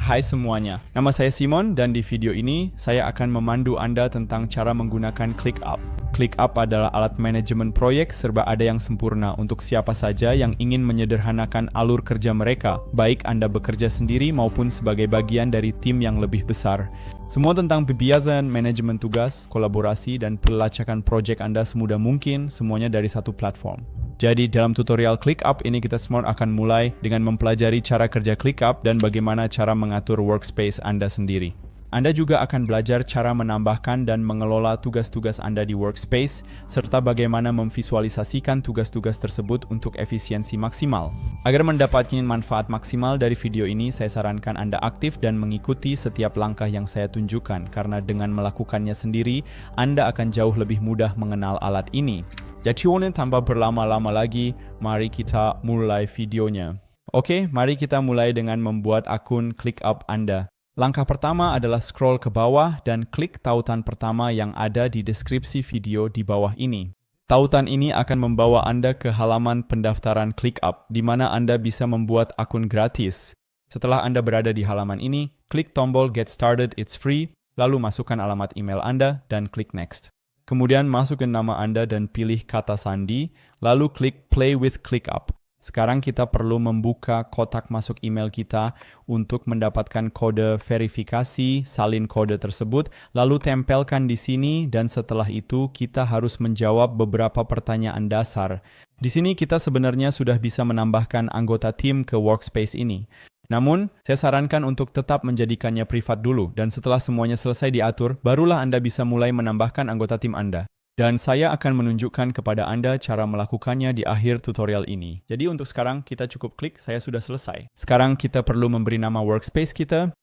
Hai semuanya, nama saya Simon dan di video ini saya akan memandu Anda tentang cara menggunakan ClickUp. ClickUp adalah alat manajemen proyek serba ada yang sempurna untuk siapa saja yang ingin menyederhanakan alur kerja mereka, baik Anda bekerja sendiri maupun sebagai bagian dari tim yang lebih besar. Semua tentang pembiayaan, manajemen tugas, kolaborasi, dan pelacakan proyek Anda semudah mungkin, semuanya dari satu platform. Jadi dalam tutorial ClickUp ini kita semua akan mulai dengan mempelajari cara kerja ClickUp dan bagaimana cara mengatur workspace Anda sendiri. Anda juga akan belajar cara menambahkan dan mengelola tugas-tugas Anda di workspace, serta bagaimana memvisualisasikan tugas-tugas tersebut untuk efisiensi maksimal. Agar mendapatkan manfaat maksimal dari video ini, saya sarankan Anda aktif dan mengikuti setiap langkah yang saya tunjukkan, karena dengan melakukannya sendiri, Anda akan jauh lebih mudah mengenal alat ini. Jadi tanpa berlama-lama lagi, mari kita mulai videonya. Oke, mari kita mulai dengan membuat akun ClickUp Anda. Langkah pertama adalah scroll ke bawah dan klik tautan pertama yang ada di deskripsi video di bawah ini. Tautan ini akan membawa Anda ke halaman pendaftaran ClickUp, di mana Anda bisa membuat akun gratis. Setelah Anda berada di halaman ini, klik tombol Get Started, It's Free, lalu masukkan alamat email Anda dan klik Next. Kemudian masukkan nama Anda dan pilih kata sandi, lalu klik Play with ClickUp. Sekarang kita perlu membuka kotak masuk email kita untuk mendapatkan kode verifikasi, salin kode tersebut, lalu tempelkan di sini, dan setelah itu kita harus menjawab beberapa pertanyaan dasar. Di sini kita sebenarnya sudah bisa menambahkan anggota tim ke workspace ini. Namun, saya sarankan untuk tetap menjadikannya privat dulu, dan setelah semuanya selesai diatur, barulah Anda bisa mulai menambahkan anggota tim Anda. Dan saya akan menunjukkan kepada Anda cara melakukannya di akhir tutorial ini. Jadi untuk sekarang kita cukup klik, saya sudah selesai. Sekarang kita perlu memberi nama workspace kita.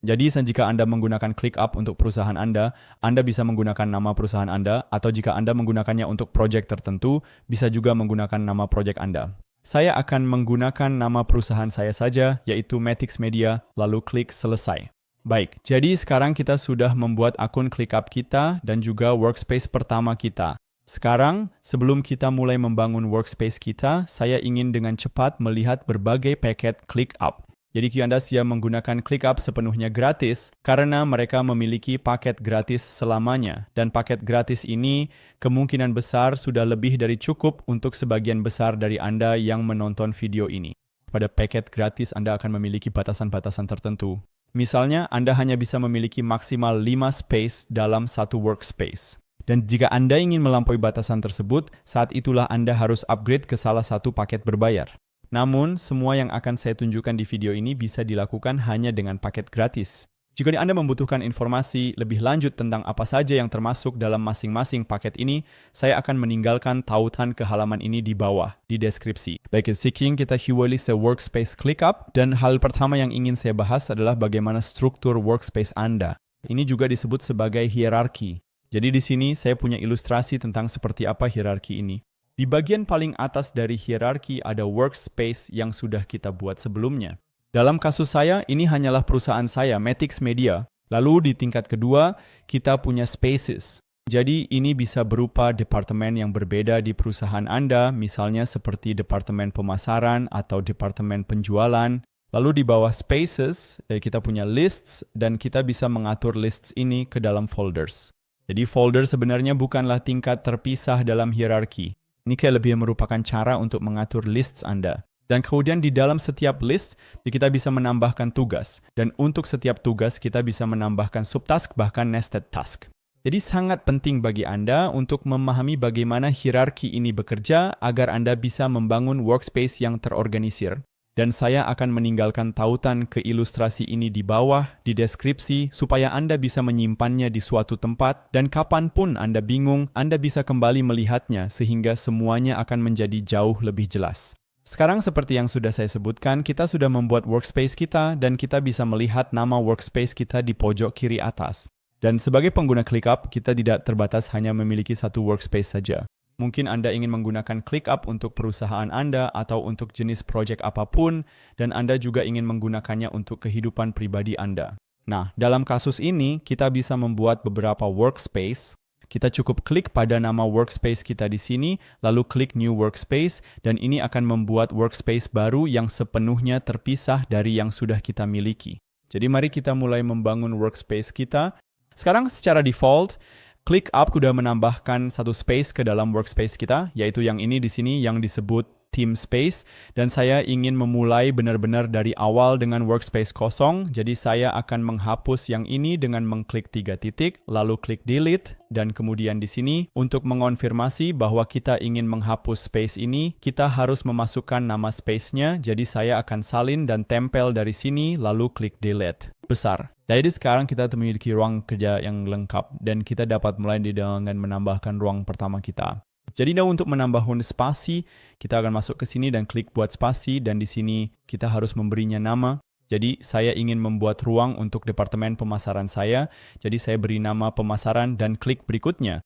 Jadi jika Anda menggunakan ClickUp untuk perusahaan Anda bisa menggunakan nama perusahaan Anda, atau jika Anda menggunakannya untuk proyek tertentu, bisa juga menggunakan nama proyek Anda. Saya akan menggunakan nama perusahaan saya saja, yaitu Matix Media, lalu klik selesai. Baik, jadi sekarang kita sudah membuat akun ClickUp kita dan juga workspace pertama kita. Sekarang, sebelum kita mulai membangun workspace kita, saya ingin dengan cepat melihat berbagai paket ClickUp. Jadi Anda siap menggunakan ClickUp sepenuhnya gratis karena mereka memiliki paket gratis selamanya. Dan paket gratis ini kemungkinan besar sudah lebih dari cukup untuk sebagian besar dari Anda yang menonton video ini. Pada paket gratis Anda akan memiliki batasan-batasan tertentu. Misalnya, Anda hanya bisa memiliki maksimal 5 space dalam satu workspace. Dan jika Anda ingin melampaui batasan tersebut, saat itulah Anda harus upgrade ke salah satu paket berbayar. Namun, semua yang akan saya tunjukkan di video ini bisa dilakukan hanya dengan paket gratis. Jika Anda membutuhkan informasi lebih lanjut tentang apa saja yang termasuk dalam masing-masing paket ini, saya akan meninggalkan tautan ke halaman ini di bawah, di deskripsi. Baik, sekian kita hiwali workspace ClickUp, dan hal pertama yang ingin saya bahas adalah bagaimana struktur workspace Anda. Ini juga disebut sebagai hierarki. Jadi di sini saya punya ilustrasi tentang seperti apa hierarki ini. Di bagian paling atas dari hierarki ada workspace yang sudah kita buat sebelumnya. Dalam kasus saya, ini hanyalah perusahaan saya, Matix Media. Lalu di tingkat kedua, kita punya spaces. Jadi ini bisa berupa departemen yang berbeda di perusahaan Anda, misalnya seperti departemen pemasaran atau departemen penjualan. Lalu di bawah spaces, kita punya lists, dan kita bisa mengatur lists ini ke dalam folders. Jadi folder sebenarnya bukanlah tingkat terpisah dalam hierarki. Ini lebih merupakan cara untuk mengatur lists Anda. Dan kemudian di dalam setiap list, kita bisa menambahkan tugas. Dan untuk setiap tugas, kita bisa menambahkan subtask, bahkan nested task. Jadi sangat penting bagi Anda untuk memahami bagaimana hierarki ini bekerja agar Anda bisa membangun workspace yang terorganisir. Dan saya akan meninggalkan tautan ke ilustrasi ini di bawah, di deskripsi, supaya Anda bisa menyimpannya di suatu tempat, dan kapanpun Anda bingung, Anda bisa kembali melihatnya sehingga semuanya akan menjadi jauh lebih jelas. Sekarang seperti yang sudah saya sebutkan, kita sudah membuat workspace kita, dan kita bisa melihat nama workspace kita di pojok kiri atas. Dan sebagai pengguna ClickUp, kita tidak terbatas hanya memiliki satu workspace saja. Mungkin Anda ingin menggunakan ClickUp untuk perusahaan Anda atau untuk jenis proyek apapun, dan Anda juga ingin menggunakannya untuk kehidupan pribadi Anda. Nah, dalam kasus ini, kita bisa membuat beberapa workspace. Kita cukup klik pada nama workspace kita di sini, lalu klik New Workspace, dan ini akan membuat workspace baru yang sepenuhnya terpisah dari yang sudah kita miliki. Jadi mari kita mulai membangun workspace kita. Sekarang secara default, ClickUp sudah menambahkan satu space ke dalam workspace kita, yaitu yang ini di sini yang disebut Team Space, dan saya ingin memulai benar-benar dari awal dengan workspace kosong, jadi saya akan menghapus yang ini dengan mengklik 3 titik, lalu klik delete, dan kemudian di sini untuk mengonfirmasi bahwa kita ingin menghapus space ini, kita harus memasukkan nama space-nya, jadi saya akan salin dan tempel dari sini, lalu klik delete. Besar. Jadi sekarang kita memiliki ruang kerja yang lengkap, dan kita dapat mulai dengan menambahkan ruang pertama kita. Jadi untuk menambah spasi, kita akan masuk ke sini dan klik buat spasi, dan di sini kita harus memberinya nama. Jadi saya ingin membuat ruang untuk departemen pemasaran saya, jadi saya beri nama pemasaran dan klik berikutnya.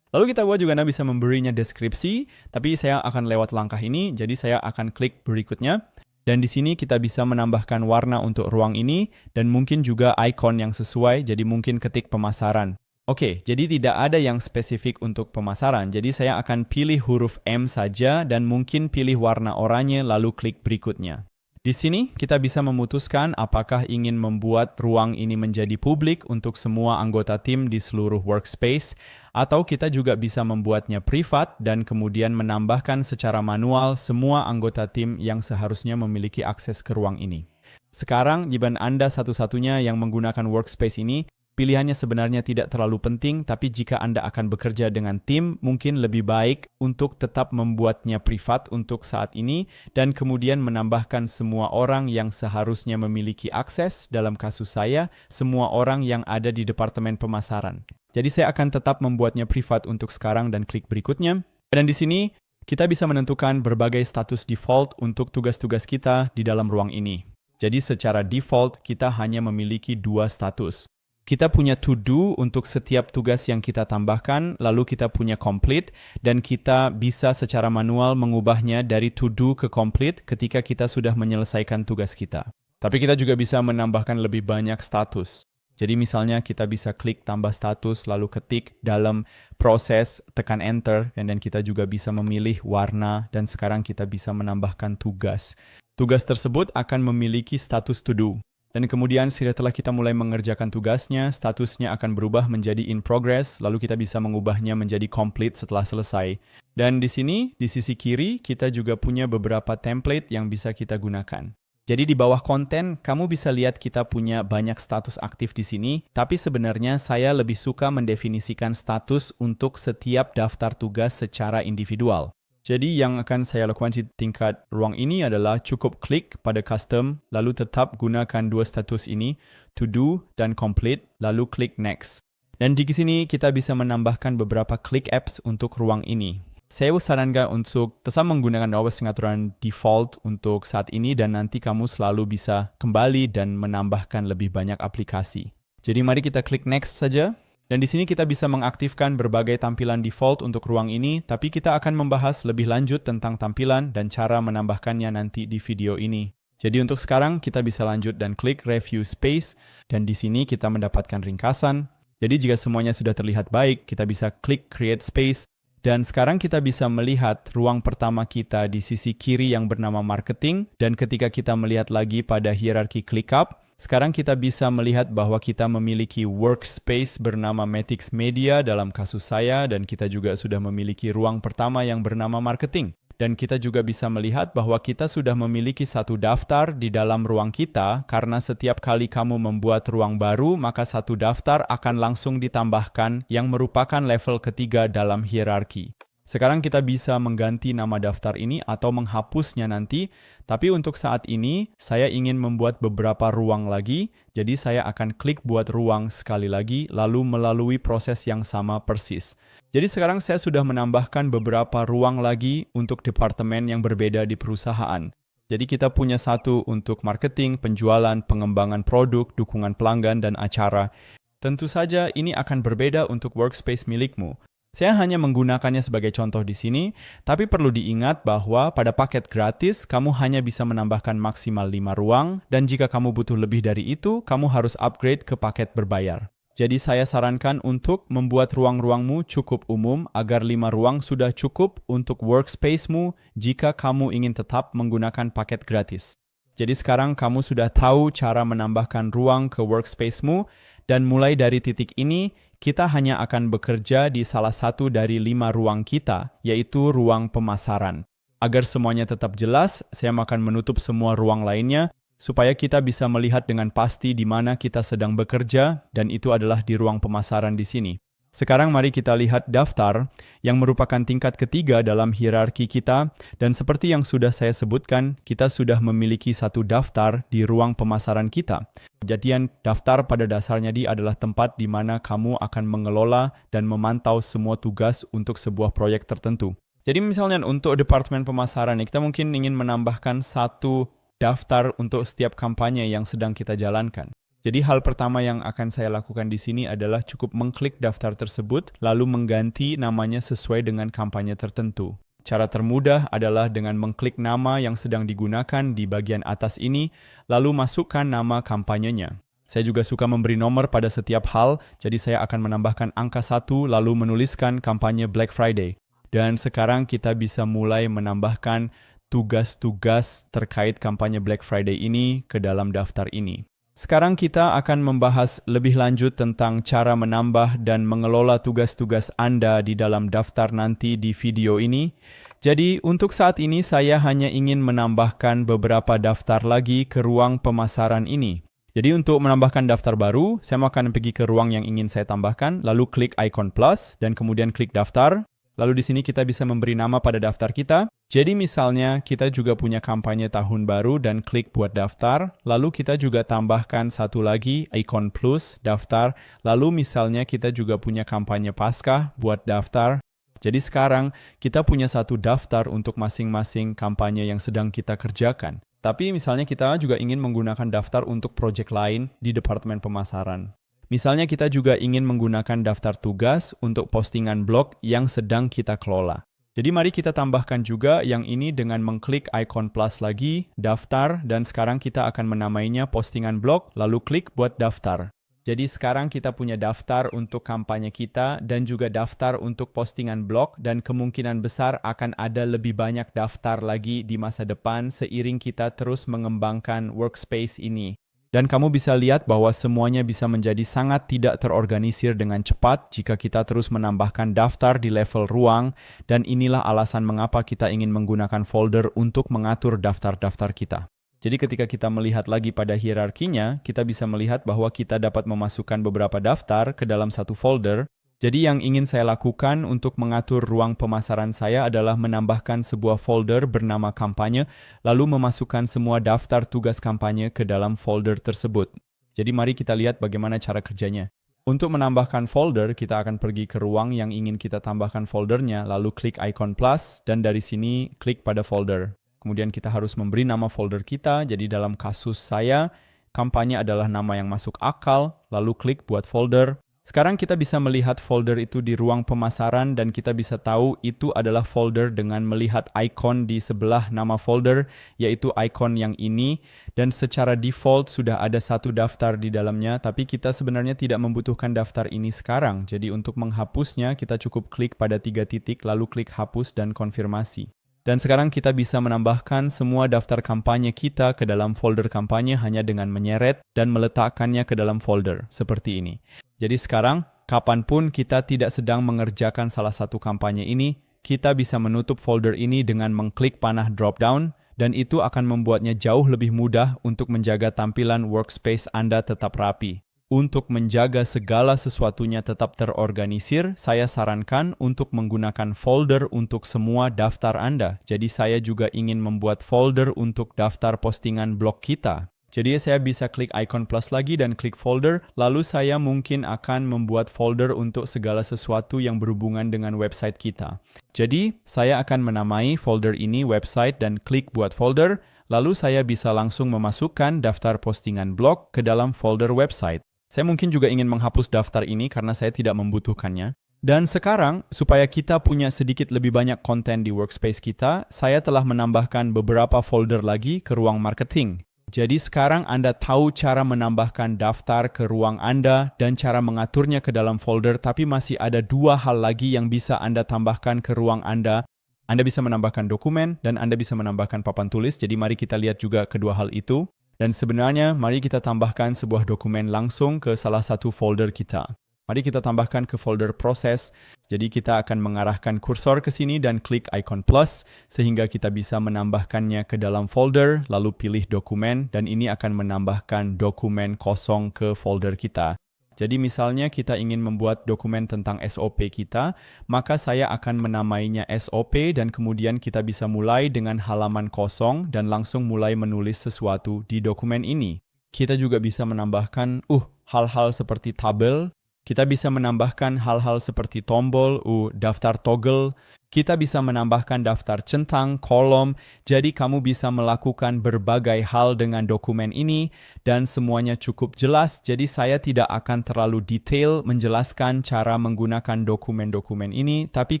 Lalu kita juga bisa memberinya deskripsi, tapi saya akan lewat langkah ini, jadi saya akan klik berikutnya. Dan di sini kita bisa menambahkan warna untuk ruang ini, dan mungkin juga icon yang sesuai, jadi mungkin ketik pemasaran. Oke, jadi tidak ada yang spesifik untuk pemasaran, jadi saya akan pilih huruf M saja dan mungkin pilih warna oranye lalu klik berikutnya. Di sini kita bisa memutuskan apakah ingin membuat ruang ini menjadi publik untuk semua anggota tim di seluruh workspace, atau kita juga bisa membuatnya privat dan kemudian menambahkan secara manual semua anggota tim yang seharusnya memiliki akses ke ruang ini. Sekarang, jika Anda satu-satunya yang menggunakan workspace ini, pilihannya sebenarnya tidak terlalu penting, tapi jika Anda akan bekerja dengan tim, mungkin lebih baik untuk tetap membuatnya privat untuk saat ini dan kemudian menambahkan semua orang yang seharusnya memiliki akses, dalam kasus saya, semua orang yang ada di departemen pemasaran. Jadi saya akan tetap membuatnya privat untuk sekarang dan klik berikutnya. Dan di sini, kita bisa menentukan berbagai status default untuk tugas-tugas kita di dalam ruang ini. Jadi secara default, kita hanya memiliki 2 status. Kita punya to do untuk setiap tugas yang kita tambahkan, lalu kita punya complete, dan kita bisa secara manual mengubahnya dari to do ke complete ketika kita sudah menyelesaikan tugas kita. Tapi kita juga bisa menambahkan lebih banyak status. Jadi misalnya kita bisa klik tambah status, lalu ketik dalam proses, tekan enter, dan kita juga bisa memilih warna, dan sekarang kita bisa menambahkan tugas. Tugas tersebut akan memiliki status to do. Dan kemudian setelah kita mulai mengerjakan tugasnya, statusnya akan berubah menjadi in progress, lalu kita bisa mengubahnya menjadi complete setelah selesai. Dan di sini, di sisi kiri, kita juga punya beberapa template yang bisa kita gunakan. Jadi di bawah konten, kamu bisa lihat kita punya banyak status aktif di sini, tapi sebenarnya saya lebih suka mendefinisikan status untuk setiap daftar tugas secara individual. Jadi yang akan saya lakukan di tingkat ruang ini adalah cukup klik pada custom, lalu tetap gunakan 2 status ini, to do dan complete, lalu klik next. Dan di sini kita bisa menambahkan beberapa click apps untuk ruang ini. Saya sarankan untuk tetap menggunakan pengaturan default untuk saat ini dan nanti kamu selalu bisa kembali dan menambahkan lebih banyak aplikasi. Jadi mari kita klik next saja. Dan di sini kita bisa mengaktifkan berbagai tampilan default untuk ruang ini, tapi kita akan membahas lebih lanjut tentang tampilan dan cara menambahkannya nanti di video ini. Jadi untuk sekarang kita bisa lanjut dan klik Review Space, dan di sini kita mendapatkan ringkasan. Jadi jika semuanya sudah terlihat baik, kita bisa klik Create Space, dan sekarang kita bisa melihat ruang pertama kita di sisi kiri yang bernama Marketing, dan ketika kita melihat lagi pada hierarki ClickUp, sekarang kita bisa melihat bahwa kita memiliki workspace bernama Matix Media dalam kasus saya, dan kita juga sudah memiliki ruang pertama yang bernama Marketing. Dan kita juga bisa melihat bahwa kita sudah memiliki satu daftar di dalam ruang kita, karena setiap kali kamu membuat ruang baru, maka satu daftar akan langsung ditambahkan yang merupakan level ketiga dalam hierarki. Sekarang kita bisa mengganti nama daftar ini atau menghapusnya nanti, tapi untuk saat ini saya ingin membuat beberapa ruang lagi, jadi saya akan klik buat ruang sekali lagi, lalu melalui proses yang sama persis. Jadi sekarang saya sudah menambahkan beberapa ruang lagi untuk departemen yang berbeda di perusahaan. Jadi kita punya satu untuk marketing, penjualan, pengembangan produk, dukungan pelanggan, dan acara. Tentu saja ini akan berbeda untuk workspace milikmu. Saya hanya menggunakannya sebagai contoh di sini, tapi perlu diingat bahwa pada paket gratis, kamu hanya bisa menambahkan maksimal 5 ruang, dan jika kamu butuh lebih dari itu, kamu harus upgrade ke paket berbayar. Jadi saya sarankan untuk membuat ruang-ruangmu cukup umum agar 5 ruang sudah cukup untuk workspace-mu jika kamu ingin tetap menggunakan paket gratis. Jadi sekarang kamu sudah tahu cara menambahkan ruang ke workspace-mu, dan mulai dari titik ini, kita hanya akan bekerja di salah satu dari 5 ruang kita, yaitu ruang pemasaran. Agar semuanya tetap jelas, saya akan menutup semua ruang lainnya, supaya kita bisa melihat dengan pasti di mana kita sedang bekerja, dan itu adalah di ruang pemasaran di sini. Sekarang mari kita lihat daftar yang merupakan tingkat ketiga dalam hierarki kita, dan seperti yang sudah saya sebutkan, kita sudah memiliki satu daftar di ruang pemasaran kita. Kejadian daftar pada dasarnya adalah tempat di mana kamu akan mengelola dan memantau semua tugas untuk sebuah proyek tertentu. Jadi misalnya untuk departemen pemasaran, kita mungkin ingin menambahkan satu daftar untuk setiap kampanye yang sedang kita jalankan. Jadi hal pertama yang akan saya lakukan di sini adalah cukup mengklik daftar tersebut, lalu mengganti namanya sesuai dengan kampanye tertentu. Cara termudah adalah dengan mengklik nama yang sedang digunakan di bagian atas ini, lalu masukkan nama kampanyenya. Saya juga suka memberi nomor pada setiap hal, jadi saya akan menambahkan angka 1 lalu menuliskan kampanye Black Friday. Dan sekarang kita bisa mulai menambahkan tugas-tugas terkait kampanye Black Friday ini ke dalam daftar ini. Sekarang kita akan membahas lebih lanjut tentang cara menambah dan mengelola tugas-tugas Anda di dalam daftar nanti di video ini. Jadi untuk saat ini saya hanya ingin menambahkan beberapa daftar lagi ke ruang pemasaran ini. Jadi untuk menambahkan daftar baru, saya akan pergi ke ruang yang ingin saya tambahkan, lalu klik icon plus dan kemudian klik daftar. Lalu di sini kita bisa memberi nama pada daftar kita. Jadi misalnya kita juga punya kampanye tahun baru dan klik buat daftar. Lalu kita juga tambahkan satu lagi icon plus daftar. Lalu misalnya kita juga punya kampanye Paskah buat daftar. Jadi sekarang kita punya satu daftar untuk masing-masing kampanye yang sedang kita kerjakan. Tapi misalnya kita juga ingin menggunakan daftar untuk proyek lain di departemen pemasaran. Misalnya kita juga ingin menggunakan daftar tugas untuk postingan blog yang sedang kita kelola. Jadi mari kita tambahkan juga yang ini dengan mengklik icon plus lagi, daftar, dan sekarang kita akan menamainya postingan blog, lalu klik buat daftar. Jadi sekarang kita punya daftar untuk kampanye kita dan juga daftar untuk postingan blog, dan kemungkinan besar akan ada lebih banyak daftar lagi di masa depan seiring kita terus mengembangkan workspace ini. Dan kamu bisa lihat bahwa semuanya bisa menjadi sangat tidak terorganisir dengan cepat jika kita terus menambahkan daftar di level ruang, dan inilah alasan mengapa kita ingin menggunakan folder untuk mengatur daftar-daftar kita. Jadi ketika kita melihat lagi pada hierarkinya, kita bisa melihat bahwa kita dapat memasukkan beberapa daftar ke dalam satu folder. Jadi yang ingin saya lakukan untuk mengatur ruang pemasaran saya adalah menambahkan sebuah folder bernama kampanye, lalu memasukkan semua daftar tugas kampanye ke dalam folder tersebut. Jadi mari kita lihat bagaimana cara kerjanya. Untuk menambahkan folder, kita akan pergi ke ruang yang ingin kita tambahkan foldernya, lalu klik icon plus, dan dari sini klik pada folder. Kemudian kita harus memberi nama folder kita, jadi dalam kasus saya, kampanye adalah nama yang masuk akal, lalu klik buat folder. Sekarang kita bisa melihat folder itu di ruang pemasaran dan kita bisa tahu itu adalah folder dengan melihat ikon di sebelah nama folder, yaitu ikon yang ini, dan secara default sudah ada satu daftar di dalamnya, tapi kita sebenarnya tidak membutuhkan daftar ini sekarang. Jadi untuk menghapusnya kita cukup klik pada 3 titik lalu klik hapus dan konfirmasi. Dan sekarang kita bisa menambahkan semua daftar kampanye kita ke dalam folder kampanye hanya dengan menyeret dan meletakkannya ke dalam folder, seperti ini. Jadi sekarang, kapanpun kita tidak sedang mengerjakan salah satu kampanye ini, kita bisa menutup folder ini dengan mengklik panah drop-down, dan itu akan membuatnya jauh lebih mudah untuk menjaga tampilan workspace Anda tetap rapi. Untuk menjaga segala sesuatunya tetap terorganisir, saya sarankan untuk menggunakan folder untuk semua daftar Anda. Jadi saya juga ingin membuat folder untuk daftar postingan blog kita. Jadi saya bisa klik icon plus lagi dan klik folder, lalu saya mungkin akan membuat folder untuk segala sesuatu yang berhubungan dengan website kita. Jadi saya akan menamai folder ini website dan klik buat folder, lalu saya bisa langsung memasukkan daftar postingan blog ke dalam folder website. Saya mungkin juga ingin menghapus daftar ini karena saya tidak membutuhkannya. Dan sekarang, supaya kita punya sedikit lebih banyak konten di workspace kita, saya telah menambahkan beberapa folder lagi ke ruang marketing. Jadi sekarang Anda tahu cara menambahkan daftar ke ruang Anda dan cara mengaturnya ke dalam folder, tapi masih ada 2 hal lagi yang bisa Anda tambahkan ke ruang Anda. Anda bisa menambahkan dokumen dan Anda bisa menambahkan papan tulis. Jadi mari kita lihat juga kedua hal itu. Dan sebenarnya mari kita tambahkan sebuah dokumen langsung ke salah satu folder kita. Mari kita tambahkan ke folder proses. Jadi kita akan mengarahkan kursor ke sini dan klik icon plus sehingga kita bisa menambahkannya ke dalam folder, lalu pilih dokumen dan ini akan menambahkan dokumen kosong ke folder kita. Jadi misalnya kita ingin membuat dokumen tentang SOP kita, maka saya akan menamainya SOP dan kemudian kita bisa mulai dengan halaman kosong dan langsung mulai menulis sesuatu di dokumen ini. Kita juga bisa menambahkan hal-hal seperti tabel. Kita bisa menambahkan hal-hal seperti tombol, daftar toggle. Kita bisa menambahkan daftar centang, kolom. Jadi kamu bisa melakukan berbagai hal dengan dokumen ini dan semuanya cukup jelas. Jadi saya tidak akan terlalu detail menjelaskan cara menggunakan dokumen-dokumen ini, tapi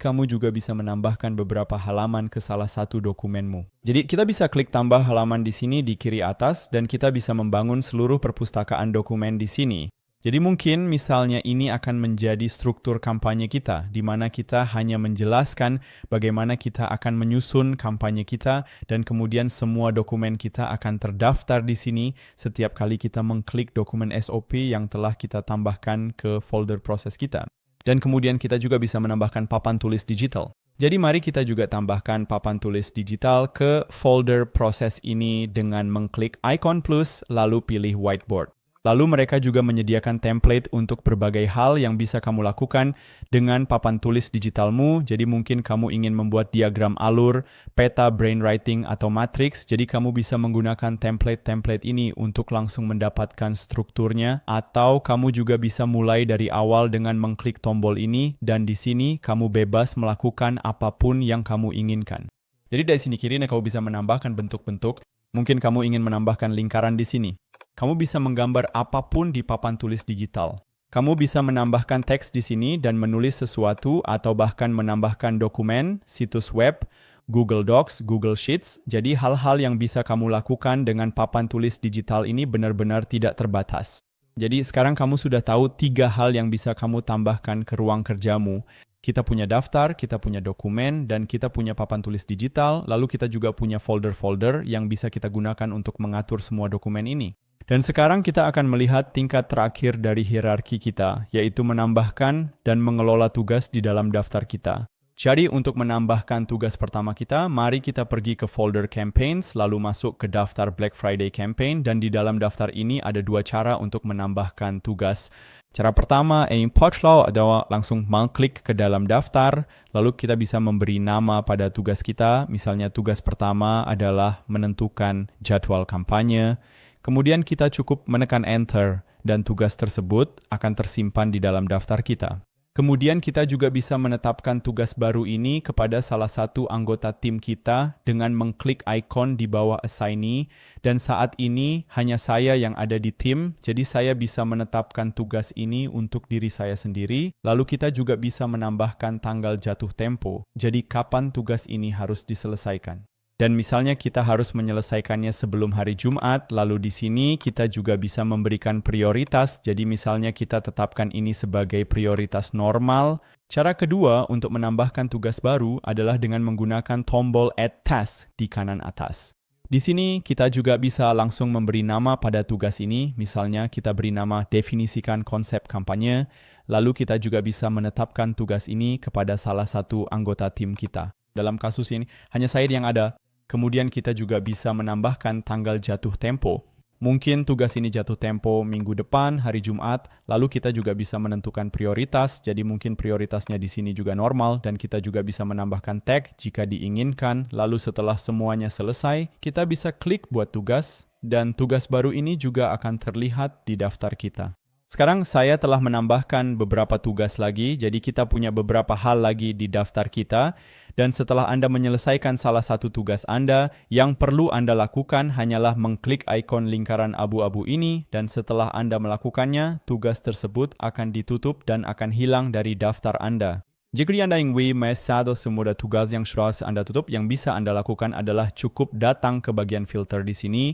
kamu juga bisa menambahkan beberapa halaman ke salah satu dokumenmu. Jadi kita bisa klik tambah halaman di sini di kiri atas dan kita bisa membangun seluruh perpustakaan dokumen di sini. Jadi mungkin misalnya ini akan menjadi struktur kampanye kita, di mana kita hanya menjelaskan bagaimana kita akan menyusun kampanye kita dan kemudian semua dokumen kita akan terdaftar di sini setiap kali kita mengklik dokumen SOP yang telah kita tambahkan ke folder proses kita. Dan kemudian kita juga bisa menambahkan papan tulis digital. Jadi mari kita juga tambahkan papan tulis digital ke folder proses ini dengan mengklik icon plus lalu pilih whiteboard. Lalu mereka juga menyediakan template untuk berbagai hal yang bisa kamu lakukan dengan papan tulis digitalmu. Jadi mungkin kamu ingin membuat diagram alur, peta brainwriting atau matriks. Jadi kamu bisa menggunakan template-template ini untuk langsung mendapatkan strukturnya. Atau kamu juga bisa mulai dari awal dengan mengklik tombol ini dan di sini kamu bebas melakukan apapun yang kamu inginkan. Jadi dari sini kiri kamu bisa menambahkan bentuk-bentuk. Mungkin kamu ingin menambahkan lingkaran di sini. Kamu bisa menggambar apapun di papan tulis digital. Kamu bisa menambahkan teks di sini dan menulis sesuatu atau bahkan menambahkan dokumen, situs web, Google Docs, Google Sheets. Jadi hal-hal yang bisa kamu lakukan dengan papan tulis digital ini benar-benar tidak terbatas. Jadi sekarang kamu sudah tahu 3 hal yang bisa kamu tambahkan ke ruang kerjamu. Kita punya daftar, kita punya dokumen, dan kita punya papan tulis digital. Lalu kita juga punya folder-folder yang bisa kita gunakan untuk mengatur semua dokumen ini. Dan sekarang kita akan melihat tingkat terakhir dari hierarki kita, yaitu menambahkan dan mengelola tugas di dalam daftar kita. Jadi untuk menambahkan tugas pertama kita, mari kita pergi ke folder campaigns, lalu masuk ke daftar Black Friday campaign, dan di dalam daftar ini ada 2 cara untuk menambahkan tugas. Cara pertama, import flow adalah langsung mengklik ke dalam daftar, lalu kita bisa memberi nama pada tugas kita. Misalnya tugas pertama adalah menentukan jadwal kampanye. Kemudian kita cukup menekan enter dan tugas tersebut akan tersimpan di dalam daftar kita. Kemudian kita juga bisa menetapkan tugas baru ini kepada salah satu anggota tim kita dengan mengklik ikon di bawah assignee dan saat ini hanya saya yang ada di tim, jadi saya bisa menetapkan tugas ini untuk diri saya sendiri. Lalu kita juga bisa menambahkan tanggal jatuh tempo, jadi kapan tugas ini harus diselesaikan. Dan misalnya kita harus menyelesaikannya sebelum hari Jumat, lalu di sini kita juga bisa memberikan prioritas. Jadi misalnya kita tetapkan ini sebagai prioritas normal. Cara kedua untuk menambahkan tugas baru adalah dengan menggunakan tombol Add Task di kanan atas. Di sini kita juga bisa langsung memberi nama pada tugas ini. Misalnya kita beri nama definisikan konsep kampanye. Lalu kita juga bisa menetapkan tugas ini kepada salah satu anggota tim kita. Dalam kasus ini hanya saya yang ada. Kemudian kita juga bisa menambahkan tanggal jatuh tempo. Mungkin tugas ini jatuh tempo minggu depan, hari Jumat, lalu kita juga bisa menentukan prioritas, jadi mungkin prioritasnya di sini juga normal, dan kita juga bisa menambahkan tag jika diinginkan, lalu setelah semuanya selesai, kita bisa klik buat tugas, dan tugas baru ini juga akan terlihat di daftar kita. Sekarang saya telah menambahkan beberapa tugas lagi, jadi kita punya beberapa hal lagi di daftar kita. Dan setelah Anda menyelesaikan salah satu tugas Anda, yang perlu Anda lakukan hanyalah mengklik ikon lingkaran abu-abu ini, dan setelah Anda melakukannya, tugas tersebut akan ditutup dan akan hilang dari daftar Anda. Jika Anda ingin melihat semua tugas yang sudah Anda tutup, yang bisa Anda lakukan adalah cukup datang ke bagian filter di sini,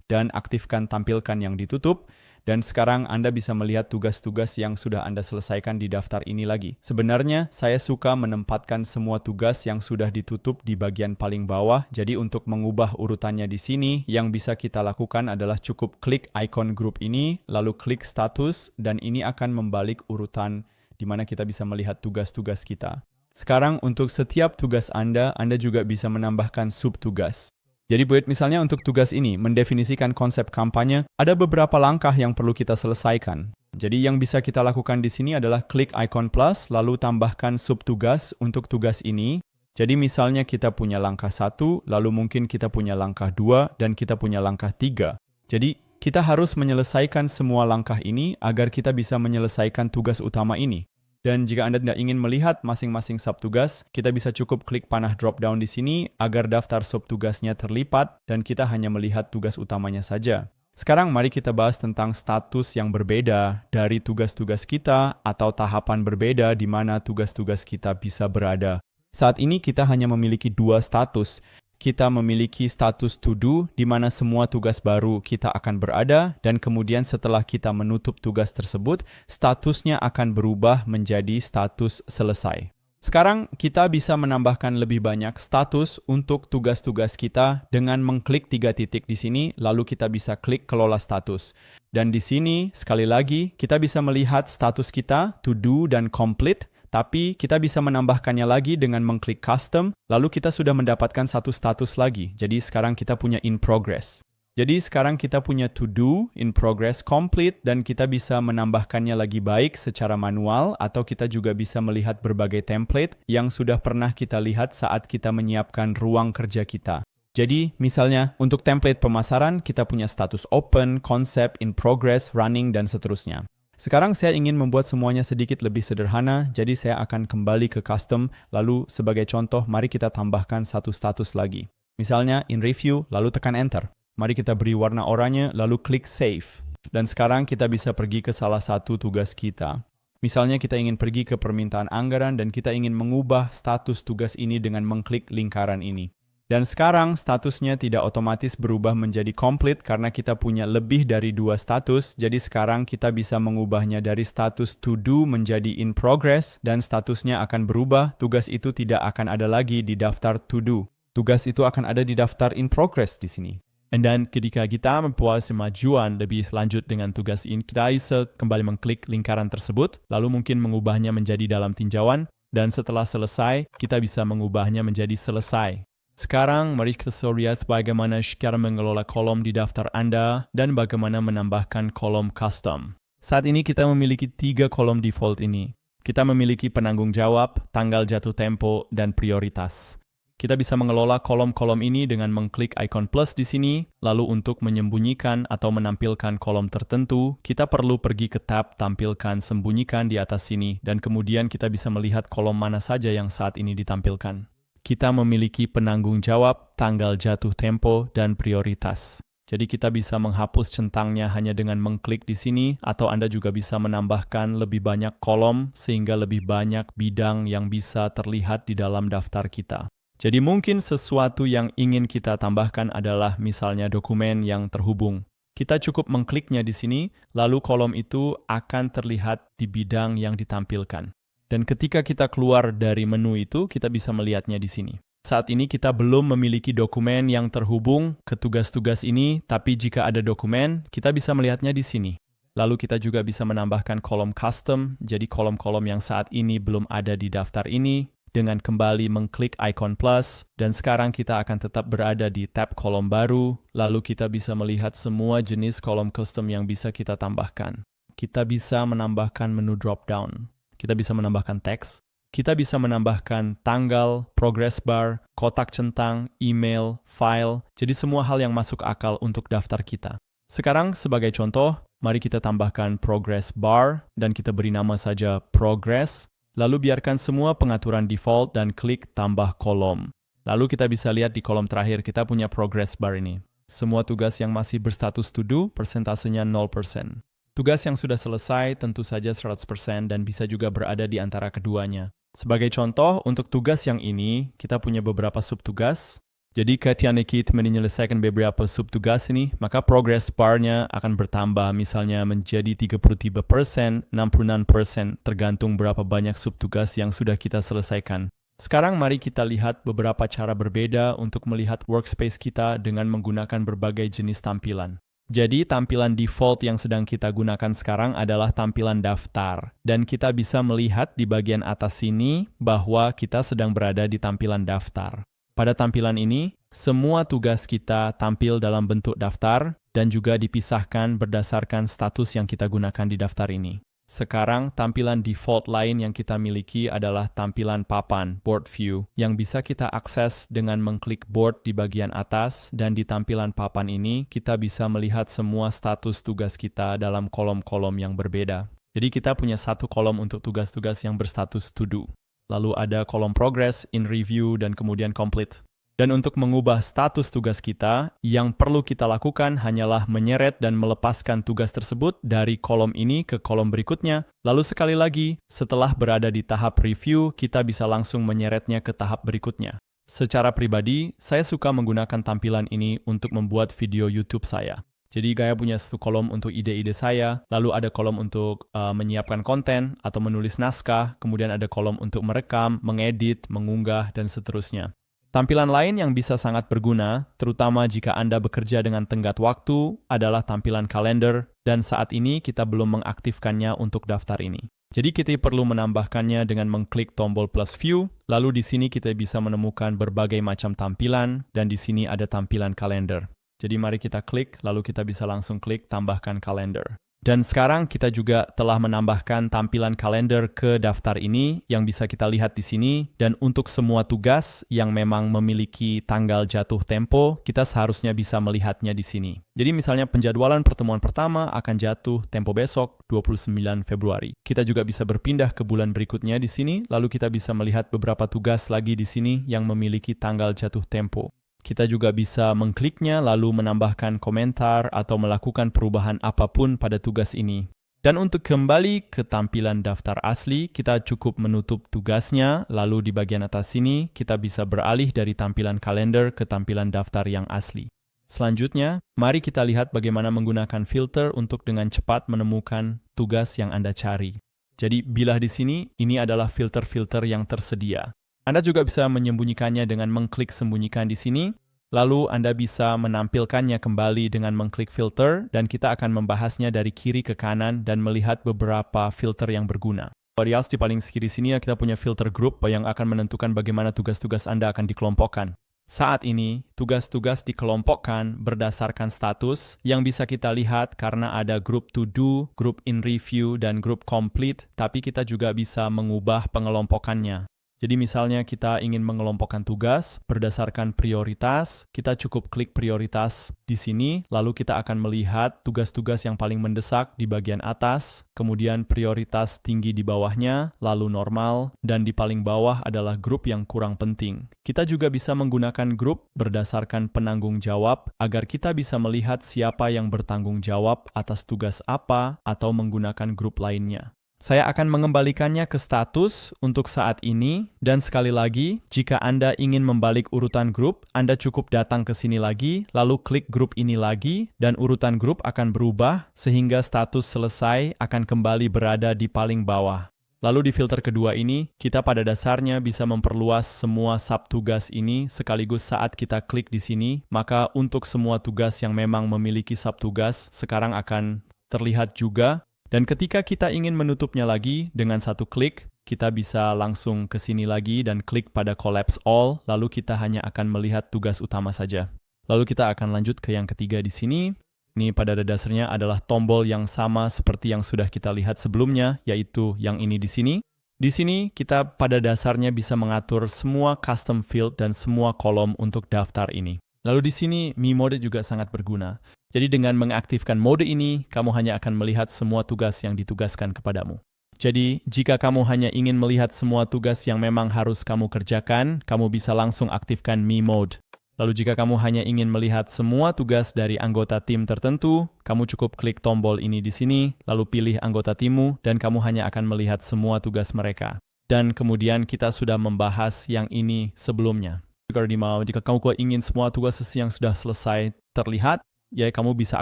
dan aktifkan tampilkan yang ditutup. Dan sekarang Anda bisa melihat tugas-tugas yang sudah Anda selesaikan di daftar ini lagi. Sebenarnya, saya suka menempatkan semua tugas yang sudah ditutup di bagian paling bawah. Jadi untuk mengubah urutannya di sini, yang bisa kita lakukan adalah cukup klik icon grup ini, lalu klik status, dan ini akan membalik urutan di mana kita bisa melihat tugas-tugas kita. Sekarang untuk setiap tugas Anda juga bisa menambahkan subtugas. Jadi buat misalnya untuk tugas ini, mendefinisikan konsep kampanye, ada beberapa langkah yang perlu kita selesaikan. Jadi yang bisa kita lakukan di sini adalah klik icon plus, lalu tambahkan subtugas untuk tugas ini. Jadi misalnya kita punya langkah 1, lalu mungkin kita punya langkah 2, dan kita punya langkah 3. Jadi kita harus menyelesaikan semua langkah ini agar kita bisa menyelesaikan tugas utama ini. Dan jika Anda tidak ingin melihat masing-masing subtugas, kita bisa cukup klik panah drop-down di sini agar daftar subtugasnya terlipat dan kita hanya melihat tugas utamanya saja. Sekarang mari kita bahas tentang status yang berbeda dari tugas-tugas kita atau tahapan berbeda di mana tugas-tugas kita bisa berada. Saat ini kita hanya memiliki 2 status. Kita memiliki status to do, di mana semua tugas baru kita akan berada, dan kemudian setelah kita menutup tugas tersebut, statusnya akan berubah menjadi status selesai. Sekarang kita bisa menambahkan lebih banyak status untuk tugas-tugas kita dengan mengklik 3 titik di sini, lalu kita bisa klik kelola status. Dan di sini, sekali lagi, kita bisa melihat status kita, to do dan complete, tapi kita bisa menambahkannya lagi dengan mengklik custom, lalu kita sudah mendapatkan satu status lagi. Jadi sekarang kita punya in progress. Jadi sekarang kita punya to do, in progress, complete, dan kita bisa menambahkannya lagi baik secara manual, atau kita juga bisa melihat berbagai template yang sudah pernah kita lihat saat kita menyiapkan ruang kerja kita. Jadi misalnya untuk template pemasaran, kita punya status open, concept, in progress, running, dan seterusnya. Sekarang saya ingin membuat semuanya sedikit lebih sederhana, jadi saya akan kembali ke custom, lalu sebagai contoh, mari kita tambahkan satu status lagi. Misalnya, in review, lalu tekan enter. Mari kita beri warna oranye, lalu klik save. Dan sekarang kita bisa pergi ke salah satu tugas kita. Misalnya kita ingin pergi ke permintaan anggaran dan kita ingin mengubah status tugas ini dengan mengklik lingkaran ini. Dan sekarang statusnya tidak otomatis berubah menjadi complete karena kita punya lebih dari 2 status. Jadi sekarang kita bisa mengubahnya dari status to do menjadi in progress dan statusnya akan berubah. Tugas itu tidak akan ada lagi di daftar to do. Tugas itu akan ada di daftar in progress di sini. Dan ketika kita membuat kemajuan lebih lanjut dengan tugas ini, kita bisa kembali mengklik lingkaran tersebut, lalu mungkin mengubahnya menjadi dalam tinjauan, dan setelah selesai, kita bisa mengubahnya menjadi selesai. Sekarang, mari kita lihat bagaimana cara mengelola kolom di daftar Anda dan bagaimana menambahkan kolom custom. Saat ini kita memiliki 3 kolom default ini. Kita memiliki penanggung jawab, tanggal jatuh tempo, dan prioritas. Kita bisa mengelola kolom-kolom ini dengan mengklik icon plus di sini, lalu untuk menyembunyikan atau menampilkan kolom tertentu, kita perlu pergi ke tab tampilkan sembunyikan di atas sini, dan kemudian kita bisa melihat kolom mana saja yang saat ini ditampilkan. Kita memiliki penanggung jawab, tanggal jatuh tempo, dan prioritas. Jadi kita bisa menghapus centangnya hanya dengan mengklik di sini, atau Anda juga bisa menambahkan lebih banyak kolom sehingga lebih banyak bidang yang bisa terlihat di dalam daftar kita. Jadi mungkin sesuatu yang ingin kita tambahkan adalah misalnya dokumen yang terhubung. Kita cukup mengkliknya di sini, lalu kolom itu akan terlihat di bidang yang ditampilkan. Dan ketika kita keluar dari menu itu, kita bisa melihatnya di sini. Saat ini kita belum memiliki dokumen yang terhubung ke tugas-tugas ini, tapi jika ada dokumen, kita bisa melihatnya di sini. Lalu kita juga bisa menambahkan kolom custom, jadi kolom-kolom yang saat ini belum ada di daftar ini, dengan kembali mengklik icon plus, dan sekarang kita akan tetap berada di tab kolom baru, lalu kita bisa melihat semua jenis kolom custom yang bisa kita tambahkan. Kita bisa menambahkan menu drop-down. Kita bisa menambahkan teks, kita bisa menambahkan tanggal, progress bar, kotak centang, email, file, jadi semua hal yang masuk akal untuk daftar kita. Sekarang sebagai contoh, mari kita tambahkan progress bar dan kita beri nama saja progress, lalu biarkan semua pengaturan default dan klik tambah kolom. Lalu kita bisa lihat di kolom terakhir kita punya progress bar ini. Semua tugas yang masih berstatus to do, persentasenya 0%. Tugas yang sudah selesai tentu saja 100% dan bisa juga berada di antara keduanya. Sebagai contoh, untuk tugas yang ini, kita punya beberapa subtugas. Jadi ketika kita menyelesaikan beberapa subtugas ini, maka progress bar-nya akan bertambah, misalnya menjadi 33%, 66%, tergantung berapa banyak subtugas yang sudah kita selesaikan. Sekarang mari kita lihat beberapa cara berbeda untuk melihat workspace kita dengan menggunakan berbagai jenis tampilan. Jadi tampilan default yang sedang kita gunakan sekarang adalah tampilan daftar. Dan kita bisa melihat di bagian atas sini bahwa kita sedang berada di tampilan daftar. Pada tampilan ini, semua tugas kita tampil dalam bentuk daftar dan juga dipisahkan berdasarkan status yang kita gunakan di daftar ini. Sekarang, tampilan default lain yang kita miliki adalah tampilan papan, board view, yang bisa kita akses dengan mengklik board di bagian atas, dan di tampilan papan ini, kita bisa melihat semua status tugas kita dalam kolom-kolom yang berbeda. Jadi kita punya satu kolom untuk tugas-tugas yang berstatus to do. Lalu ada kolom progress, in review, dan kemudian complete. Dan untuk mengubah status tugas kita, yang perlu kita lakukan hanyalah menyeret dan melepaskan tugas tersebut dari kolom ini ke kolom berikutnya. Lalu sekali lagi, setelah berada di tahap review, kita bisa langsung menyeretnya ke tahap berikutnya. Secara pribadi, saya suka menggunakan tampilan ini untuk membuat video YouTube saya. Jadi saya punya satu kolom untuk ide-ide saya, lalu ada kolom untuk menyiapkan konten atau menulis naskah, kemudian ada kolom untuk merekam, mengedit, mengunggah, dan seterusnya. Tampilan lain yang bisa sangat berguna, terutama jika Anda bekerja dengan tenggat waktu, adalah tampilan kalender, dan saat ini kita belum mengaktifkannya untuk daftar ini. Jadi kita perlu menambahkannya dengan mengklik tombol plus view, lalu di sini kita bisa menemukan berbagai macam tampilan, dan di sini ada tampilan kalender. Jadi mari kita klik, lalu kita bisa langsung klik tambahkan kalender. Dan sekarang kita juga telah menambahkan tampilan kalender ke daftar ini yang bisa kita lihat di sini. Dan untuk semua tugas yang memang memiliki tanggal jatuh tempo, kita seharusnya bisa melihatnya di sini. Jadi misalnya penjadwalan pertemuan pertama akan jatuh tempo besok 29 Februari. Kita juga bisa berpindah ke bulan berikutnya di sini, lalu kita bisa melihat beberapa tugas lagi di sini yang memiliki tanggal jatuh tempo. Kita juga bisa mengkliknya lalu menambahkan komentar atau melakukan perubahan apapun pada tugas ini. Dan untuk kembali ke tampilan daftar asli, kita cukup menutup tugasnya, lalu di bagian atas sini kita bisa beralih dari tampilan kalender ke tampilan daftar yang asli. Selanjutnya, mari kita lihat bagaimana menggunakan filter untuk dengan cepat menemukan tugas yang Anda cari. Jadi, bila di sini, ini adalah filter-filter yang tersedia. Anda juga bisa menyembunyikannya dengan mengklik sembunyikan di sini, lalu Anda bisa menampilkannya kembali dengan mengklik filter, dan kita akan membahasnya dari kiri ke kanan dan melihat beberapa filter yang berguna. Di paling kiri sini kita punya filter group yang akan menentukan bagaimana tugas-tugas Anda akan dikelompokkan. Saat ini, tugas-tugas dikelompokkan berdasarkan status yang bisa kita lihat karena ada grup to do, grup in review, dan grup complete, tapi kita juga bisa mengubah pengelompokannya. Jadi misalnya kita ingin mengelompokkan tugas berdasarkan prioritas, kita cukup klik prioritas di sini, lalu kita akan melihat tugas-tugas yang paling mendesak di bagian atas, kemudian prioritas tinggi di bawahnya, lalu normal, dan di paling bawah adalah grup yang kurang penting. Kita juga bisa menggunakan grup berdasarkan penanggung jawab agar kita bisa melihat siapa yang bertanggung jawab atas tugas apa atau menggunakan grup lainnya. Saya akan mengembalikannya ke status untuk saat ini, dan sekali lagi, jika Anda ingin membalik urutan grup, Anda cukup datang ke sini lagi, lalu klik grup ini lagi, dan urutan grup akan berubah, sehingga status selesai akan kembali berada di paling bawah. Lalu di filter kedua ini, kita pada dasarnya bisa memperluas semua subtugas ini sekaligus saat kita klik di sini, maka untuk semua tugas yang memang memiliki subtugas, sekarang akan terlihat juga. Dan ketika kita ingin menutupnya lagi dengan satu klik, kita bisa langsung ke sini lagi dan klik pada Collapse All, lalu kita hanya akan melihat tugas utama saja. Lalu kita akan lanjut ke yang ketiga di sini. Ini pada dasarnya adalah tombol yang sama seperti yang sudah kita lihat sebelumnya, yaitu yang ini di sini. Di sini kita pada dasarnya bisa mengatur semua custom field dan semua kolom untuk daftar ini. Lalu di sini, Me Mode juga sangat berguna. Jadi dengan mengaktifkan mode ini, kamu hanya akan melihat semua tugas yang ditugaskan kepadamu. Jadi, jika kamu hanya ingin melihat semua tugas yang memang harus kamu kerjakan, kamu bisa langsung aktifkan Me Mode. Lalu jika kamu hanya ingin melihat semua tugas dari anggota tim tertentu, kamu cukup klik tombol ini di sini, lalu pilih anggota timmu, dan kamu hanya akan melihat semua tugas mereka. Dan kemudian kita sudah membahas yang ini sebelumnya. Kardinal, jika kamu ingin semua tugas yang sudah selesai terlihat, ya kamu bisa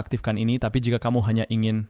aktifkan ini, tapi jika kamu hanya ingin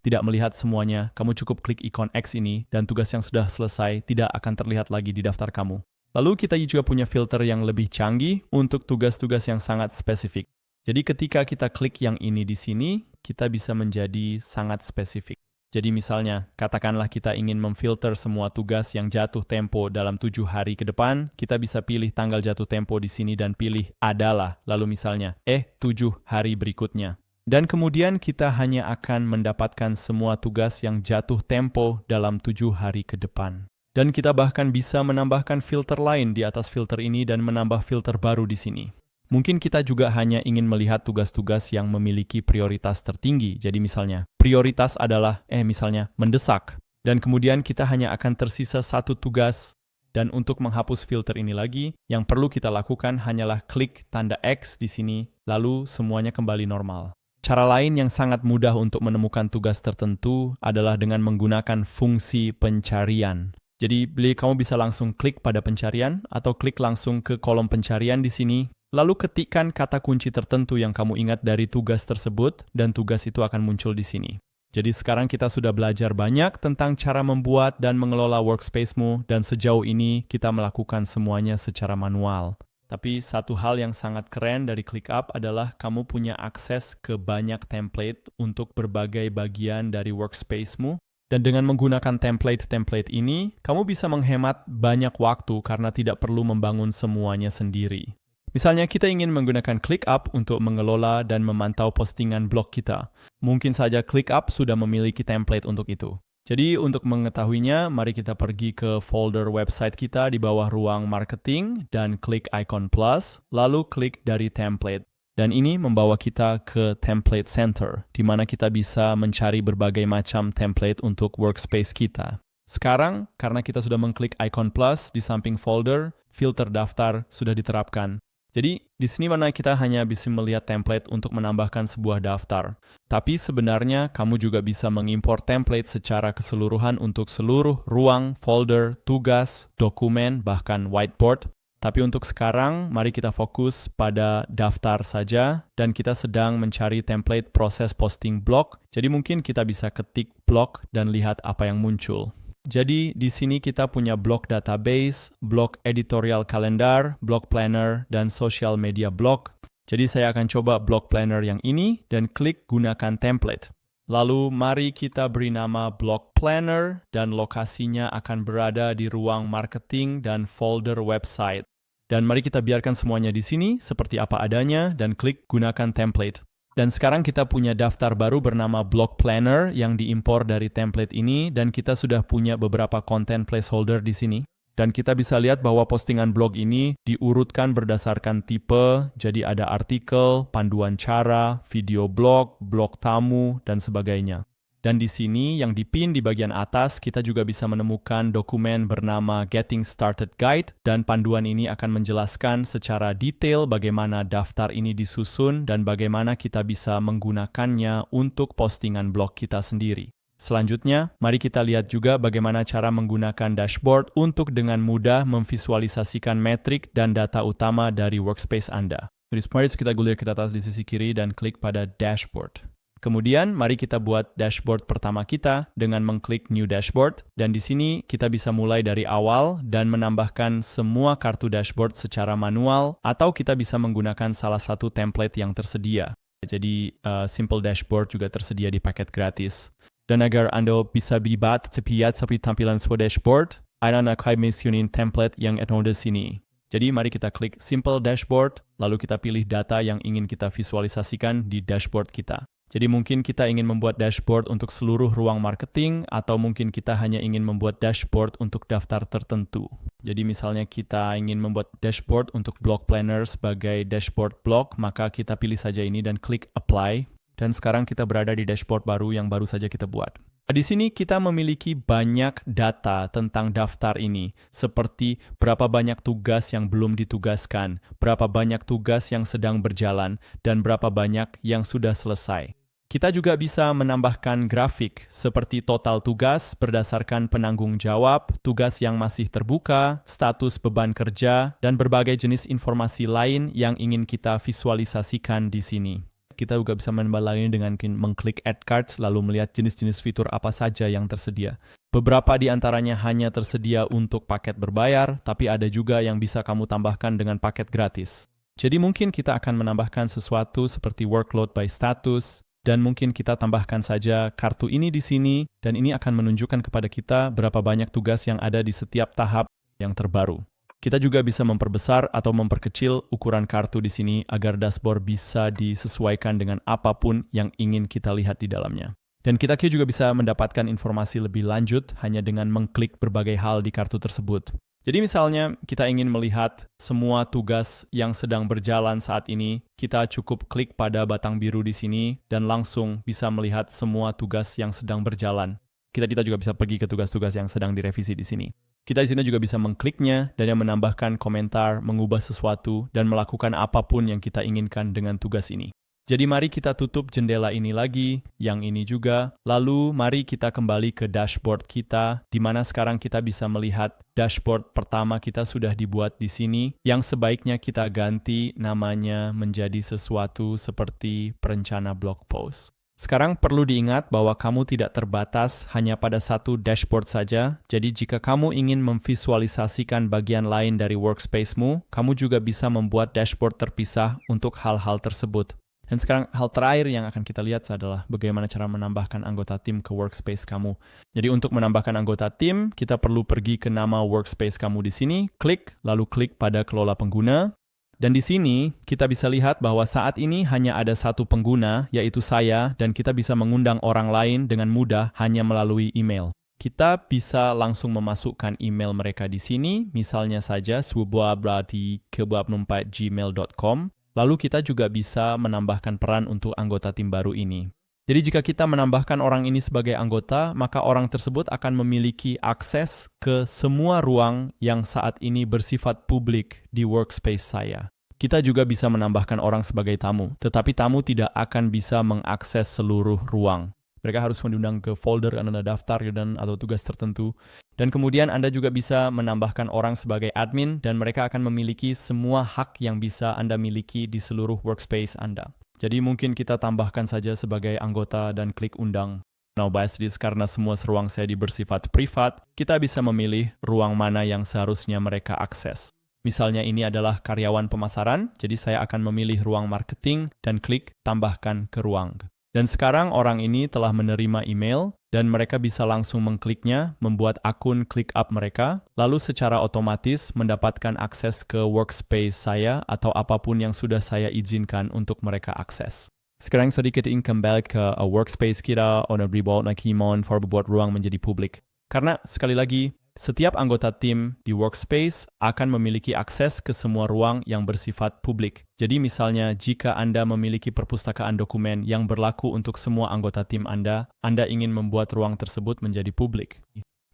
tidak melihat semuanya, kamu cukup klik ikon X ini dan tugas yang sudah selesai tidak akan terlihat lagi di daftar kamu. Lalu kita juga punya filter yang lebih canggih untuk tugas-tugas yang sangat spesifik. Jadi ketika kita klik yang ini di sini, kita bisa menjadi sangat spesifik. Jadi misalnya, katakanlah kita ingin memfilter semua tugas yang jatuh tempo dalam 7 hari ke depan, kita bisa pilih tanggal jatuh tempo di sini dan pilih adalah, lalu misalnya, 7 hari berikutnya. Dan kemudian kita hanya akan mendapatkan semua tugas yang jatuh tempo dalam 7 hari ke depan. Dan kita bahkan bisa menambahkan filter lain di atas filter ini dan menambah filter baru di sini. Mungkin kita juga hanya ingin melihat tugas-tugas yang memiliki prioritas tertinggi. Jadi misalnya, prioritas adalah, misalnya, mendesak. Dan kemudian kita hanya akan tersisa satu tugas. Dan untuk menghapus filter ini lagi, yang perlu kita lakukan hanyalah klik tanda X di sini, lalu semuanya kembali normal. Cara lain yang sangat mudah untuk menemukan tugas tertentu adalah dengan menggunakan fungsi pencarian. Jadi, kamu bisa langsung klik pada pencarian atau klik langsung ke kolom pencarian di sini. Lalu ketikkan kata kunci tertentu yang kamu ingat dari tugas tersebut, dan tugas itu akan muncul di sini. Jadi sekarang kita sudah belajar banyak tentang cara membuat dan mengelola workspace-mu, dan sejauh ini kita melakukan semuanya secara manual. Tapi satu hal yang sangat keren dari ClickUp adalah kamu punya akses ke banyak template untuk berbagai bagian dari workspace-mu, dan dengan menggunakan template-template ini, kamu bisa menghemat banyak waktu karena tidak perlu membangun semuanya sendiri. Misalnya kita ingin menggunakan ClickUp untuk mengelola dan memantau postingan blog kita. Mungkin saja ClickUp sudah memiliki template untuk itu. Jadi untuk mengetahuinya, mari kita pergi ke folder website kita di bawah ruang marketing dan klik icon plus, lalu klik dari template. Dan ini membawa kita ke Template Center, di mana kita bisa mencari berbagai macam template untuk workspace kita. Sekarang, karena kita sudah mengklik icon plus di samping folder, filter daftar sudah diterapkan. Jadi, di sini mana kita hanya bisa melihat template untuk menambahkan sebuah daftar. Tapi sebenarnya, kamu juga bisa mengimpor template secara keseluruhan untuk seluruh ruang, folder, tugas, dokumen, bahkan whiteboard. Tapi untuk sekarang, mari kita fokus pada daftar saja, dan kita sedang mencari template proses posting blog. Jadi mungkin kita bisa ketik blog dan lihat apa yang muncul. Jadi di sini kita punya blog database, blog editorial calendar, blog planner, dan social media blog. Jadi saya akan coba blog planner yang ini dan klik gunakan template. Lalu mari kita beri nama blog planner dan lokasinya akan berada di ruang marketing dan folder website. Dan mari kita biarkan semuanya di sini seperti apa adanya dan klik gunakan template. Dan sekarang kita punya daftar baru bernama Blog Planner yang diimpor dari template ini, dan kita sudah punya beberapa konten placeholder di sini. Dan kita bisa lihat bahwa postingan blog ini diurutkan berdasarkan tipe, jadi ada artikel, panduan cara, video blog, blog tamu, dan sebagainya. Dan di sini yang dipin di bagian atas kita juga bisa menemukan dokumen bernama Getting Started Guide, dan panduan ini akan menjelaskan secara detail bagaimana daftar ini disusun dan bagaimana kita bisa menggunakannya untuk postingan blog kita sendiri. Selanjutnya, mari kita lihat juga bagaimana cara menggunakan dashboard untuk dengan mudah memvisualisasikan metrik dan data utama dari workspace Anda. Jadi mari kita gulir ke atas di sisi kiri dan klik pada dashboard. Kemudian, mari kita buat dashboard pertama kita dengan mengklik New Dashboard. Dan di sini kita bisa mulai dari awal dan menambahkan semua kartu dashboard secara manual, atau kita bisa menggunakan salah satu template yang tersedia. Jadi, Simple Dashboard juga tersedia di paket gratis. Dan agar Anda bisa lihat seperti tampilan sebuah dashboard, Anda akan mensusun template yang ada di sini. Jadi, mari kita klik Simple Dashboard, lalu kita pilih data yang ingin kita visualisasikan di dashboard kita. Jadi mungkin kita ingin membuat dashboard untuk seluruh ruang marketing, atau mungkin kita hanya ingin membuat dashboard untuk daftar tertentu. Jadi misalnya kita ingin membuat dashboard untuk blog planner sebagai dashboard blog, maka kita pilih saja ini dan klik apply. Dan sekarang kita berada di dashboard baru yang baru saja kita buat. Di sini kita memiliki banyak data tentang daftar ini, seperti berapa banyak tugas yang belum ditugaskan, berapa banyak tugas yang sedang berjalan, dan berapa banyak yang sudah selesai. Kita juga bisa menambahkan grafik seperti total tugas berdasarkan penanggung jawab, tugas yang masih terbuka, status beban kerja, dan berbagai jenis informasi lain yang ingin kita visualisasikan di sini. Kita juga bisa menambahkannya dengan mengklik Add Cards lalu melihat jenis-jenis fitur apa saja yang tersedia. Beberapa di antaranya hanya tersedia untuk paket berbayar, tapi ada juga yang bisa kamu tambahkan dengan paket gratis. Jadi mungkin kita akan menambahkan sesuatu seperti workload by status, dan mungkin kita tambahkan saja kartu ini di sini, dan ini akan menunjukkan kepada kita berapa banyak tugas yang ada di setiap tahap yang terbaru. Kita juga bisa memperbesar atau memperkecil ukuran kartu di sini agar dashboard bisa disesuaikan dengan apapun yang ingin kita lihat di dalamnya. Dan kita juga bisa mendapatkan informasi lebih lanjut hanya dengan mengklik berbagai hal di kartu tersebut. Jadi misalnya kita ingin melihat semua tugas yang sedang berjalan saat ini, kita cukup klik pada batang biru di sini dan langsung bisa melihat semua tugas yang sedang berjalan. Kita juga bisa pergi ke tugas-tugas yang sedang direvisi di sini. Kita di sini juga bisa mengkliknya dan yang menambahkan komentar, mengubah sesuatu, dan melakukan apapun yang kita inginkan dengan tugas ini. Jadi mari kita tutup jendela ini lagi, yang ini juga. Lalu mari kita kembali ke dashboard kita, di mana sekarang kita bisa melihat dashboard pertama kita sudah dibuat di sini, yang sebaiknya kita ganti namanya menjadi sesuatu seperti perencana blog post. Sekarang perlu diingat bahwa kamu tidak terbatas hanya pada satu dashboard saja, jadi jika kamu ingin memvisualisasikan bagian lain dari workspace-mu, kamu juga bisa membuat dashboard terpisah untuk hal-hal tersebut. Dan sekarang hal terakhir yang akan kita lihat adalah bagaimana cara menambahkan anggota tim ke workspace kamu. Jadi untuk menambahkan anggota tim, kita perlu pergi ke nama workspace kamu di sini, klik, lalu klik pada kelola pengguna. Dan di sini kita bisa lihat bahwa saat ini hanya ada satu pengguna, yaitu saya, dan kita bisa mengundang orang lain dengan mudah hanya melalui email. Kita bisa langsung memasukkan email mereka di sini, misalnya saja subuabrati@gmail.com. Lalu kita juga bisa menambahkan peran untuk anggota tim baru ini. Jadi jika kita menambahkan orang ini sebagai anggota, maka orang tersebut akan memiliki akses ke semua ruang yang saat ini bersifat publik di workspace saya. Kita juga bisa menambahkan orang sebagai tamu, tetapi tamu tidak akan bisa mengakses seluruh ruang. Mereka harus diundang ke folder Anda daftar atau tugas tertentu. Dan kemudian Anda juga bisa menambahkan orang sebagai admin dan mereka akan memiliki semua hak yang bisa Anda miliki di seluruh workspace Anda. Jadi mungkin kita tambahkan saja sebagai anggota dan klik undang. Now, karena semua ruang saya bersifat privat, kita bisa memilih ruang mana yang seharusnya mereka akses. Misalnya ini adalah karyawan pemasaran, jadi saya akan memilih ruang marketing dan klik tambahkan ke ruang. Dan sekarang orang ini telah menerima email dan mereka bisa langsung mengkliknya, membuat akun ClickUp mereka, lalu secara otomatis mendapatkan akses ke workspace saya atau apapun yang sudah saya izinkan untuk mereka akses. Sekarang sedikit ingin kembali ke workspace kita untuk berbuat nakimon for membuat ruang menjadi publik. Karena sekali lagi, setiap anggota tim di workspace akan memiliki akses ke semua ruang yang bersifat publik. Jadi misalnya jika Anda memiliki perpustakaan dokumen yang berlaku untuk semua anggota tim Anda ingin membuat ruang tersebut menjadi publik.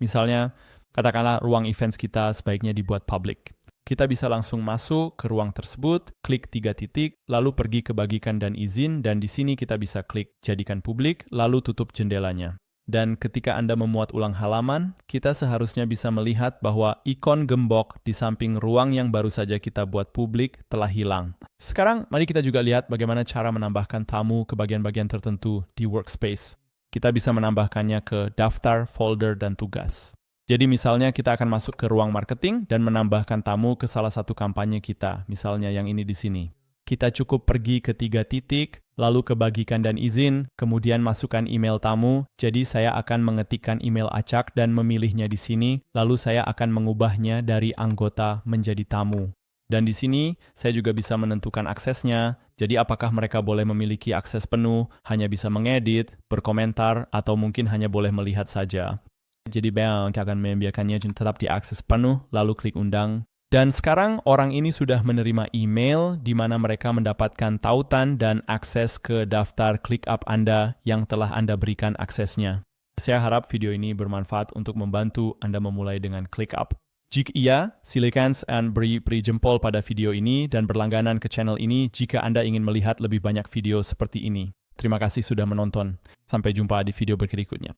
Misalnya, katakanlah ruang events kita sebaiknya dibuat publik. Kita bisa langsung masuk ke ruang tersebut, klik 3 titik, lalu pergi ke bagikan dan izin, dan di sini kita bisa klik jadikan publik, lalu tutup jendelanya. Dan ketika Anda memuat ulang halaman, kita seharusnya bisa melihat bahwa ikon gembok di samping ruang yang baru saja kita buat publik telah hilang. Sekarang, mari kita juga lihat bagaimana cara menambahkan tamu ke bagian-bagian tertentu di workspace. Kita bisa menambahkannya ke daftar, folder, dan tugas. Jadi misalnya kita akan masuk ke ruang marketing dan menambahkan tamu ke salah satu kampanye kita, misalnya yang ini di sini. Kita cukup pergi ke 3 titik, lalu ke bagikan dan izin, kemudian masukkan email tamu. Jadi saya akan mengetikkan email acak dan memilihnya di sini, lalu saya akan mengubahnya dari anggota menjadi tamu. Dan di sini saya juga bisa menentukan aksesnya, jadi apakah mereka boleh memiliki akses penuh, hanya bisa mengedit, berkomentar, atau mungkin hanya boleh melihat saja. Jadi bank akan membiarkannya tetap diakses penuh, lalu klik undang. Dan sekarang orang ini sudah menerima email di mana mereka mendapatkan tautan dan akses ke daftar ClickUp Anda yang telah Anda berikan aksesnya. Saya harap video ini bermanfaat untuk membantu Anda memulai dengan ClickUp. Jika iya, silakan beri jempol pada video ini dan berlangganan ke channel ini jika Anda ingin melihat lebih banyak video seperti ini. Terima kasih sudah menonton. Sampai jumpa di video berikutnya.